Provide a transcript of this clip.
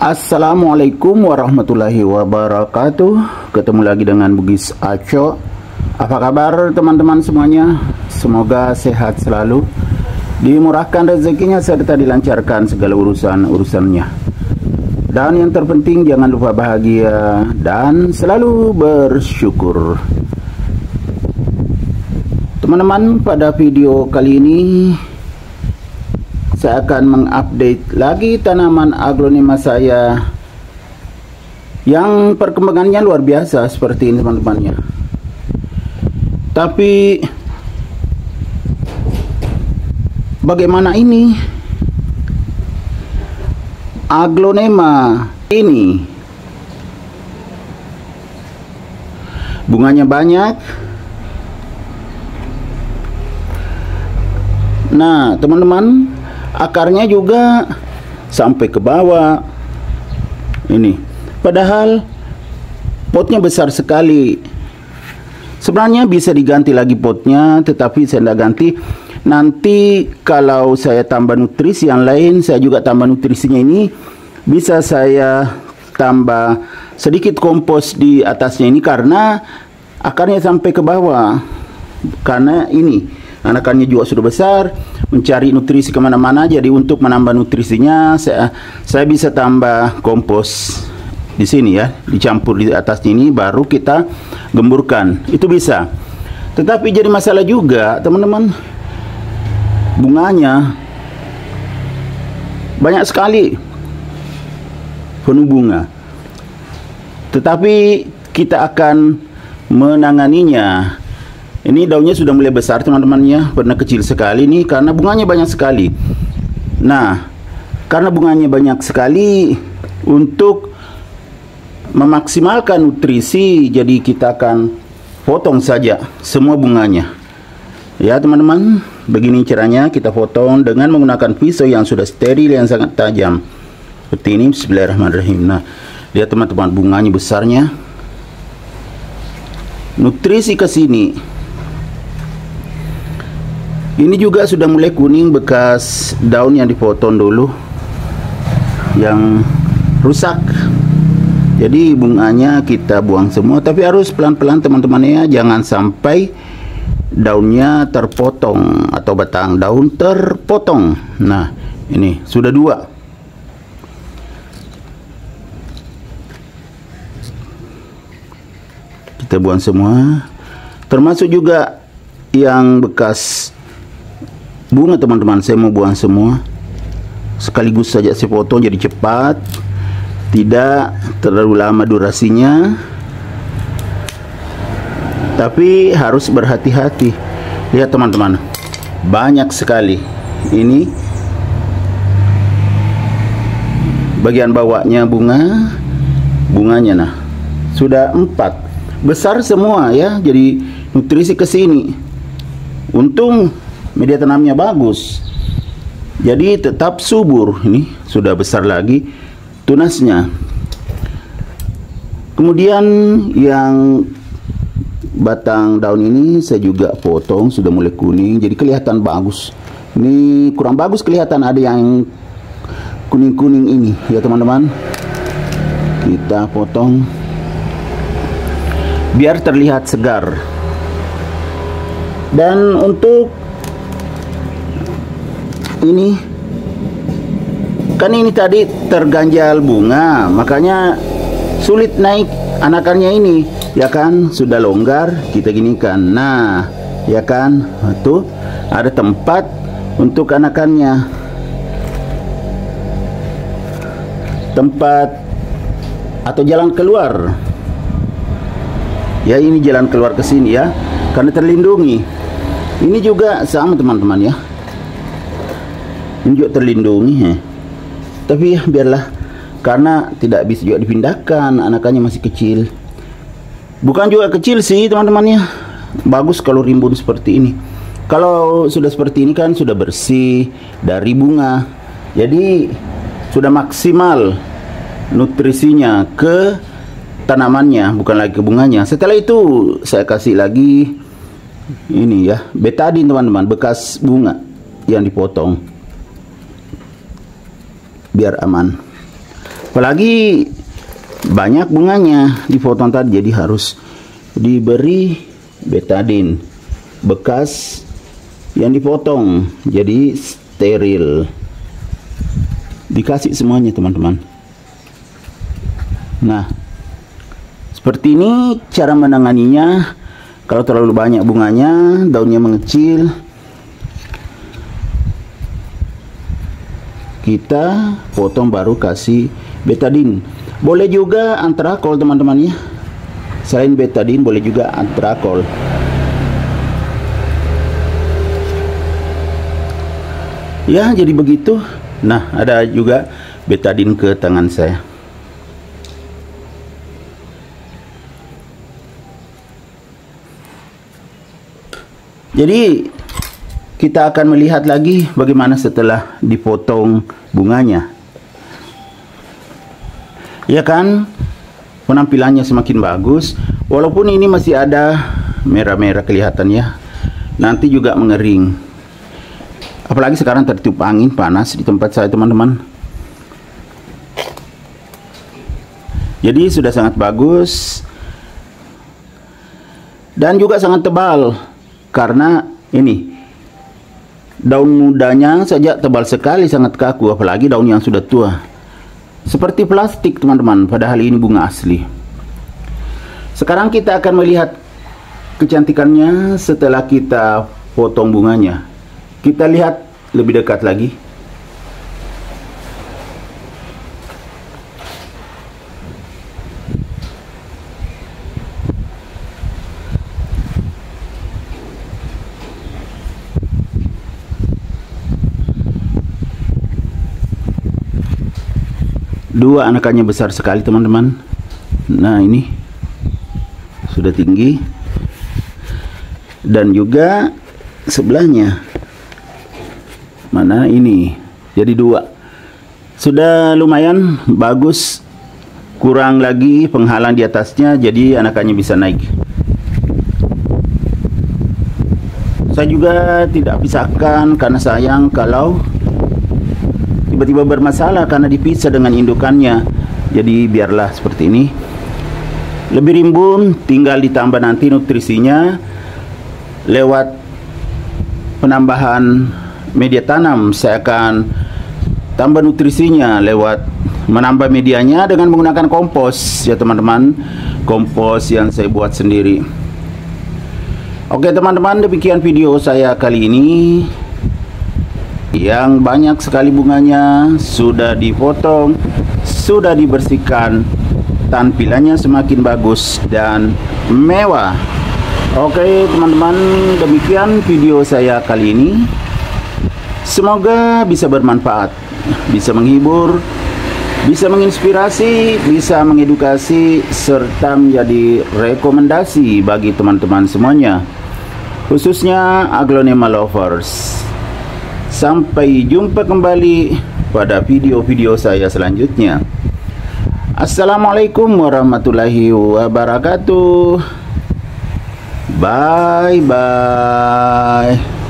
Assalamualaikum warahmatullahi wabarakatuh. Ketemu lagi dengan Bugis Aco. Apa kabar teman-teman semuanya? Semoga sehat selalu, dimurahkan rezekinya serta dilancarkan segala urusannya. Dan yang terpenting jangan lupa bahagia dan selalu bersyukur. Teman-teman, pada video kali ini saya akan mengupdate lagi tanaman aglonema saya yang perkembangannya luar biasa seperti ini teman-temannya. Tapi bagaimana ini aglonema ini? Bunganya banyak. Nah teman-teman, akarnya juga sampai ke bawah ini, padahal potnya besar sekali. Sebenarnya bisa diganti lagi potnya, tetapi saya tidak ganti. Nanti kalau saya tambah nutrisi yang lain, saya juga tambah nutrisinya ini, bisa saya tambah sedikit kompos di atasnya ini karena akarnya sampai ke bawah. Karena ini anakannya juga sudah besar, mencari nutrisi kemana-mana. Jadi untuk menambah nutrisinya saya bisa tambah kompos di sini ya, dicampur di atas ini, baru kita gemburkan. Itu bisa. Tetapi jadi masalah juga teman-teman, bunganya banyak sekali, penuh bunga. Tetapi kita akan menanganinya. Ini daunnya sudah mulai besar teman-temannya, pernah kecil sekali nih karena bunganya banyak sekali. Nah, karena bunganya banyak sekali, untuk memaksimalkan nutrisi, jadi kita akan potong saja semua bunganya. Ya teman-teman, begini caranya kita potong dengan menggunakan pisau yang sudah steril yang sangat tajam. Seperti ini, bismillahirrahmanirrahim. Nah, lihat teman-teman, bunganya besarnya. Nutrisi ke sini. Ini juga sudah mulai kuning bekas daun yang dipotong dulu, yang rusak. Jadi bunganya kita buang semua, tapi harus pelan-pelan teman-teman ya, jangan sampai daunnya terpotong atau batang daun terpotong. Nah, ini sudah dua. Kita buang semua, termasuk juga yang bekas bunga teman-teman. Saya mau buang semua sekaligus saja, saya potong jadi cepat, tidak terlalu lama durasinya, tapi harus berhati-hati. Lihat teman-teman, banyak sekali. Ini bagian bawahnya bunganya, nah sudah 4 besar semua ya, jadi nutrisi ke sini. Untung media tanamnya bagus, jadi tetap subur. Ini sudah besar lagi tunasnya. Kemudian yang batang daun ini saya juga potong, sudah mulai kuning, jadi kelihatan bagus. Ini kurang bagus kelihatan, ada yang kuning-kuning ini ya teman-teman. Kita potong biar terlihat segar. Dan untuk ini kan ini tadi terganjal bunga, makanya sulit naik anakannya ini ya kan. Sudah longgar, kita ginikan. Nah ya kan, tuh ada tempat untuk anakannya, tempat atau jalan keluar ya. Ini jalan keluar ke sini ya, karena terlindungi. Ini juga sama teman-teman ya, ini juga terlindungi ya. Tapi ya biarlah, karena tidak bisa juga dipindahkan, anakannya masih kecil. Bukan juga kecil sih teman-teman ya, bagus kalau rimbun seperti ini. Kalau sudah seperti ini kan sudah bersih dari bunga, jadi sudah maksimal nutrisinya ke tanamannya, bukan lagi ke bunganya. Setelah itu saya kasih lagi ini ya, betadin teman-teman, bekas bunga yang dipotong biar aman. Apalagi banyak bunganya dipotong tadi, jadi harus diberi betadine bekas yang dipotong, jadi steril. Dikasih semuanya teman-teman. Nah, seperti ini cara menanganinya. Kalau terlalu banyak bunganya, daunnya mengecil, kita potong baru kasih betadine. Boleh juga antrakol teman-teman ya. Selain betadine boleh juga antrakol. Ya, jadi begitu. Nah, ada juga betadine ke tangan saya. Jadi kita akan melihat lagi bagaimana setelah dipotong bunganya. Ya kan, penampilannya semakin bagus. Walaupun ini masih ada merah-merah kelihatan ya. Nanti juga mengering. Apalagi sekarang tertiup angin panas di tempat saya teman-teman. Jadi sudah sangat bagus. Dan juga sangat tebal. Karena ini daun mudanya saja tebal sekali, sangat kaku. Apalagi daun yang sudah tua. Seperti plastik teman-teman, padahal ini bunga asli. Sekarang kita akan melihat kecantikannya setelah kita potong bunganya. Kita lihat lebih dekat lagi. Dua anakannya besar sekali teman-teman. Nah, ini sudah tinggi. Dan juga sebelahnya. Mana ini? Jadi dua. Sudah lumayan bagus. Kurang lagi penghalang di atasnya, jadi anakannya bisa naik. Saya juga tidak pisahkan karena sayang kalau tiba-tiba bermasalah karena dipisah dengan indukannya. Jadi biarlah seperti ini. Lebih rimbun, tinggal ditambah nanti nutrisinya lewat penambahan media tanam. Saya akan tambah nutrisinya lewat menambah medianya dengan menggunakan kompos ya teman-teman. Kompos yang saya buat sendiri. Oke teman-teman, demikian video saya kali ini. Yang banyak sekali bunganya sudah dipotong, sudah dibersihkan, tampilannya semakin bagus dan mewah. Oke teman-teman, demikian video saya kali ini. Semoga bisa bermanfaat, bisa menghibur, bisa menginspirasi, bisa mengedukasi, serta menjadi rekomendasi bagi teman-teman semuanya, khususnya aglonema lovers. Sampai jumpa kembali pada video-video saya selanjutnya. Assalamualaikum warahmatullahi wabarakatuh. Bye bye.